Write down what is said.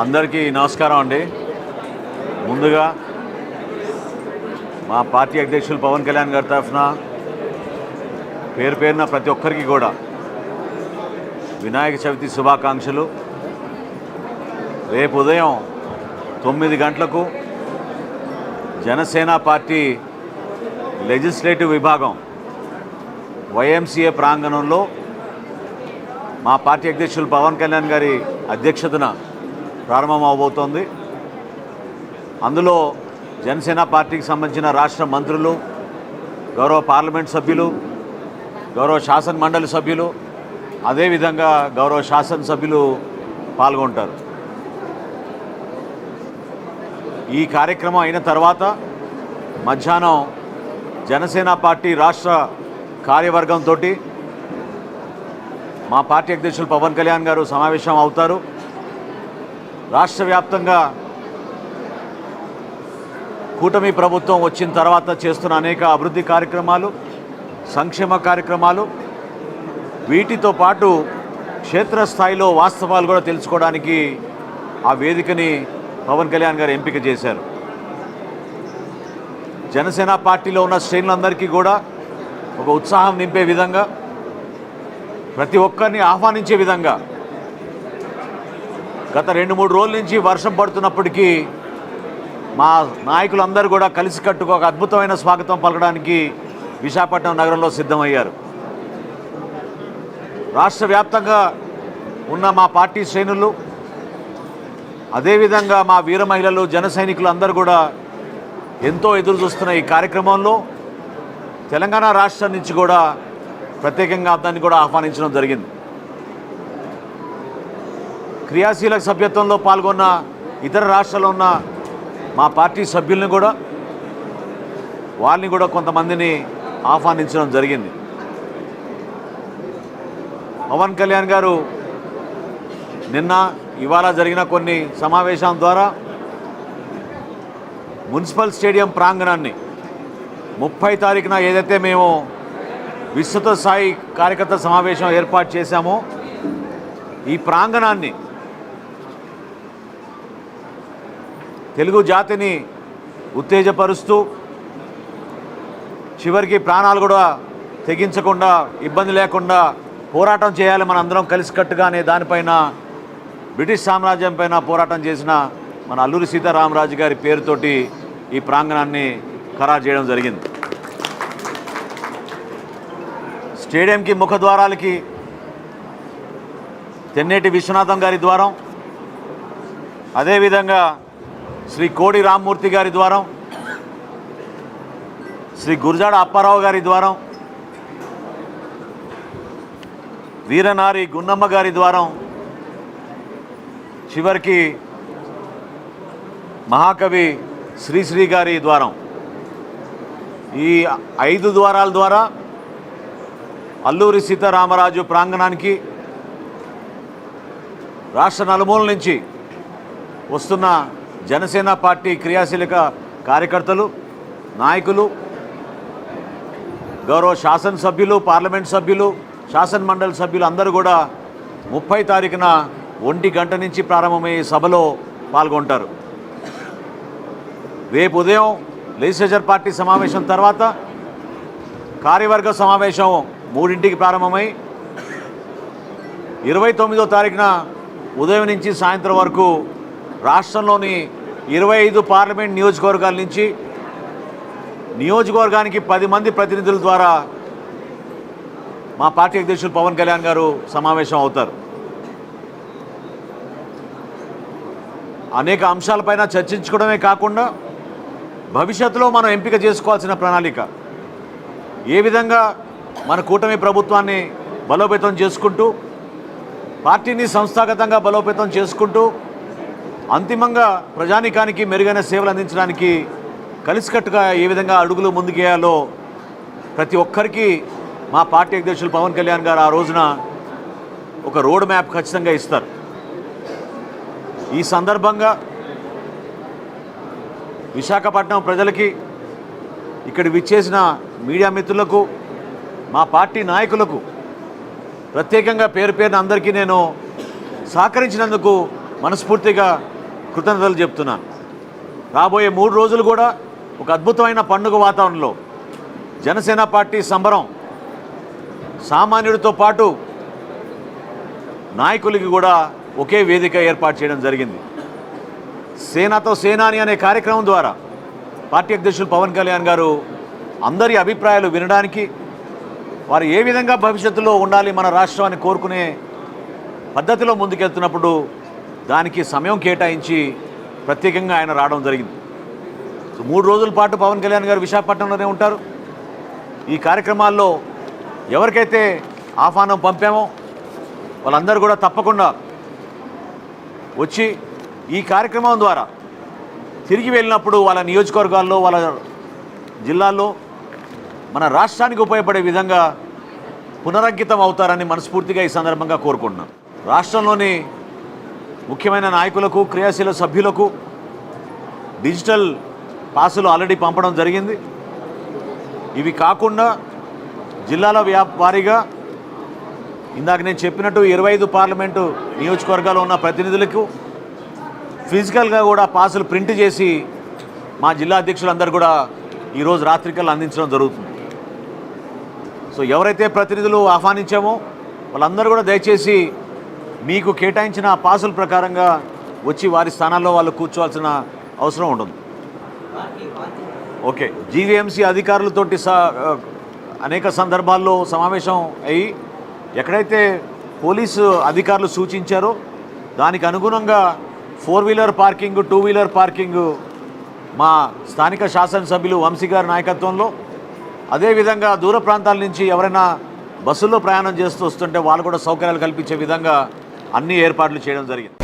అందరికీ నమస్కారం అండి. ముందుగా మా పార్టీ అధ్యక్షులు పవన్ కళ్యాణ్ గారి తరఫున పేరున ప్రతి ఒక్కరికి కూడా వినాయక చవితి శుభాకాంక్షలు. రేపు ఉదయం 9 గంటలకు జనసేన పార్టీ లెజిస్లేటివ్ విభాగం YMCA ప్రాంగణంలో మా పార్టీ అధ్యక్షులు పవన్ కళ్యాణ్ గారి అధ్యక్షతన ప్రారంభం అవబోతోంది. అందులో జనసేన పార్టీకి సంబంధించిన రాష్ట్ర మంత్రులు, గౌరవ పార్లమెంట్ సభ్యులు, గౌరవ శాసన మండలి సభ్యులు, అదేవిధంగా గౌరవ శాసనసభ్యులు పాల్గొంటారు. ఈ కార్యక్రమం అయిన తర్వాత మధ్యాహ్నం జనసేన పార్టీ రాష్ట్ర కార్యవర్గంతో మా పార్టీ అధ్యక్షులు పవన్ కళ్యాణ్ గారు సమావేశం అవుతారు. రాష్ట్ర వ్యాప్తంగా కూటమి ప్రభుత్వం వచ్చిన తర్వాత చేస్తున్న అనేక అభివృద్ధి కార్యక్రమాలు, సంక్షేమ కార్యక్రమాలు, వీటితో పాటు క్షేత్రస్థాయిలో వాస్తవాలు కూడా తెలుసుకోవడానికి ఆ వేదికని పవన్ కళ్యాణ్ గారు ఎంపిక చేశారు. జనసేన పార్టీలో ఉన్న శ్రేణులందరికీ కూడా ఒక ఉత్సాహం నింపే విధంగా, ప్రతి ఒక్కరిని ఆహ్వానించే విధంగా గత 2-3 రోజుల నుంచి వర్షం పడుతున్నప్పటికీ మా నాయకులందరూ కూడా కలిసికట్టుగా ఒక అద్భుతమైన స్వాగతం పలకడానికి విశాఖపట్నం నగరంలో సిద్ధమయ్యారు. రాష్ట్ర వ్యాప్తంగా ఉన్న మా పార్టీ శ్రేణులు, అదేవిధంగా మా వీర మహిళలు, జన సైనికులు అందరూ కూడా ఎంతో ఎదురు చూస్తున్న ఈ కార్యక్రమంలో తెలంగాణ రాష్ట్రం నుంచి కూడా ప్రత్యేకంగా దాన్ని కూడా ఆహ్వానించడం జరిగింది. క్రియాశీలక సభ్యత్వంలో పాల్గొన్న ఇతర రాష్ట్రాల్లో ఉన్న మా పార్టీ సభ్యుల్ని కూడా, వాళ్ళని కూడా కొంతమందిని ఆహ్వానించడం జరిగింది. పవన్ కళ్యాణ్ గారు నిన్న ఇవాళ జరిగిన కొన్ని సమావేశాల ద్వారా మున్సిపల్ స్టేడియం ప్రాంగణాన్ని 30 తారీఖున ఏదైతే మేము విస్తృత స్థాయి కార్యకర్త సమావేశం ఏర్పాటు చేశామో, ఈ ప్రాంగణాన్ని తెలుగు జాతిని ఉత్తేజపరుస్తూ చివరికి ప్రాణాలు కూడా తెగించకుండా, ఇబ్బంది లేకుండా పోరాటం చేయాలి మన అందరం కలిసికట్టుగా అనే దానిపైన బ్రిటిష్ సామ్రాజ్యం పైన పోరాటం చేసిన మన అల్లూరి సీతారామరాజు గారి పేరుతోటి ఈ ప్రాంగణాన్ని ఖరారు చేయడం జరిగింది. స్టేడియంకి ముఖద్వారాలకి తెన్నేటి విశ్వనాథం గారి ద్వారం, అదేవిధంగా శ్రీ కోడి రామ్మూర్తి గారి ద్వారం, శ్రీ గురజాడ అప్పారావు గారి ద్వారం, వీరనారి గున్నమ్మ గారి ద్వారం, చివరికి మహాకవి శ్రీశ్రీ గారి ద్వారం, ఈ 5 ద్వారాల ద్వారా అల్లూరి సీతారామరాజు ప్రాంగణానికి రాష్ట్ర నలుమూల నుంచి వస్తున్న జనసేన పార్టీ క్రియాశీలక కార్యకర్తలు, నాయకులు, గౌరవ శాసనసభ్యులు, పార్లమెంట్ సభ్యులు, శాసన మండలి సభ్యులు అందరూ కూడా 30 తారీఖున 1 గంట నుంచి ప్రారంభమయ్యే సభలో పాల్గొంటారు. రేపు ఉదయం లెజిస్లేచర్ పార్టీ సమావేశం తర్వాత కార్యవర్గ సమావేశం 3ంటికి ప్రారంభమై 29వ తారీఖున ఉదయం నుంచి సాయంత్రం వరకు రాష్ట్రంలోని 25 పార్లమెంట్ నియోజకవర్గాల నుంచి నియోజకవర్గానికి 10 మంది ప్రతినిధుల ద్వారా మా పార్టీ అధ్యక్షులు పవన్ కళ్యాణ్ గారు సమావేశం అవుతారు. అనేక అంశాలపైన చర్చించుకోవడమే కాకుండా భవిష్యత్తులో మనం ఎంపిక చేసుకోవాల్సిన ప్రణాళిక, ఏ విధంగా మన కూటమి ప్రభుత్వాన్ని బలోపేతం చేసుకుంటూ, పార్టీని సంస్థాగతంగా బలోపేతం చేసుకుంటూ, అంతిమంగా ప్రజానీకానికి మెరుగైన సేవలు అందించడానికి కలిసికట్టుగా ఏ విధంగా అడుగులు ముందుకేయాలో ప్రతి ఒక్కరికి మా పార్టీ అధ్యక్షులు పవన్ కళ్యాణ్ గారు ఆ రోజున ఒక రోడ్ మ్యాప్ ఖచ్చితంగా ఇస్తారు. ఈ సందర్భంగా విశాఖపట్నం ప్రజలకి, ఇక్కడ విచ్చేసిన మీడియా మిత్రులకు, మా పార్టీ నాయకులకు ప్రత్యేకంగా పేరున అందరికీ నేను సహకరించినందుకు మనస్ఫూర్తిగా కృతజ్ఞతలు చెప్తున్నాను. రాబోయే 3 రోజులు కూడా ఒక అద్భుతమైన పండుగ వాతావరణంలో జనసేన పార్టీ సంబరం సామాన్యుడితో పాటు నాయకులకి కూడా ఒకే వేదిక ఏర్పాటు చేయడం జరిగింది. సేనాతో సేనాని అనే కార్యక్రమం ద్వారా పార్టీ అధ్యక్షులు పవన్ కళ్యాణ్ గారు అందరి అభిప్రాయాలు వినడానికి, వారు ఏ విధంగా భవిష్యత్తులో ఉండాలి మన రాష్ట్రాన్ని కోరుకునే పద్ధతిలో ముందుకెళ్తున్నప్పుడు దానికి సమయం కేటాయించి ప్రత్యేకంగా ఆయన రావడం జరిగింది. 3 రోజుల పాటు పవన్ కళ్యాణ్ గారు విశాఖపట్నంలోనే ఉంటారు. ఈ కార్యక్రమాల్లో ఎవరికైతే ఆహ్వానం పంపామో వాళ్ళందరూ కూడా తప్పకుండా వచ్చి ఈ కార్యక్రమం ద్వారా తిరిగి వెళ్ళినప్పుడు వాళ్ళ నియోజకవర్గాల్లో, వాళ్ళ జిల్లాల్లో మన రాష్ట్రానికి ఉపయోగపడే విధంగా పునరంకితం అవుతారని మనస్ఫూర్తిగా ఈ సందర్భంగా కోరుకుంటున్నాం. రాష్ట్రంలోని ముఖ్యమైన నాయకులకు, క్రియాశీల సభ్యులకు డిజిటల్ పాసులు ఆల్రెడీ పంపడం జరిగింది. ఇవి కాకుండా జిల్లాల వారీగా ఇందాక నేను చెప్పినట్టు 25 పార్లమెంటు నియోజకవర్గాల్లో ఉన్న ప్రతినిధులకు ఫిజికల్గా కూడా పాసులు ప్రింట్ చేసి మా జిల్లా అధ్యక్షులందరూ కూడా ఈరోజు రాత్రికల్లా అందించడం జరుగుతుంది. సో ఎవరైతే ప్రతినిధులు ఆహ్వానించామో వాళ్ళందరూ కూడా దయచేసి మీకు కేటాయించిన పాసుల ప్రకారంగా వచ్చి వారి స్థానాల్లో వాళ్ళు కూర్చోవాల్సిన అవసరం ఉంటుంది. ఓకే, జీవీఎంసీ అధికారులతోటి అనేక సందర్భాల్లో సమావేశం అయ్యి ఎక్కడైతే పోలీసు అధికారులు సూచించారో దానికి అనుగుణంగా 4 వీలర్ పార్కింగ్, 2 వీలర్ పార్కింగ్ మా స్థానిక శాసనసభ్యులు వంశీ గారి నాయకత్వంలో, అదేవిధంగా దూర ప్రాంతాల నుంచి ఎవరైనా బస్సుల్లో ప్రయాణం చేస్తూ వస్తుంటే వాళ్ళు కూడా సౌకర్యాలు కల్పించే విధంగా అన్ని ఏర్పాట్లు చేయడం జరిగింది.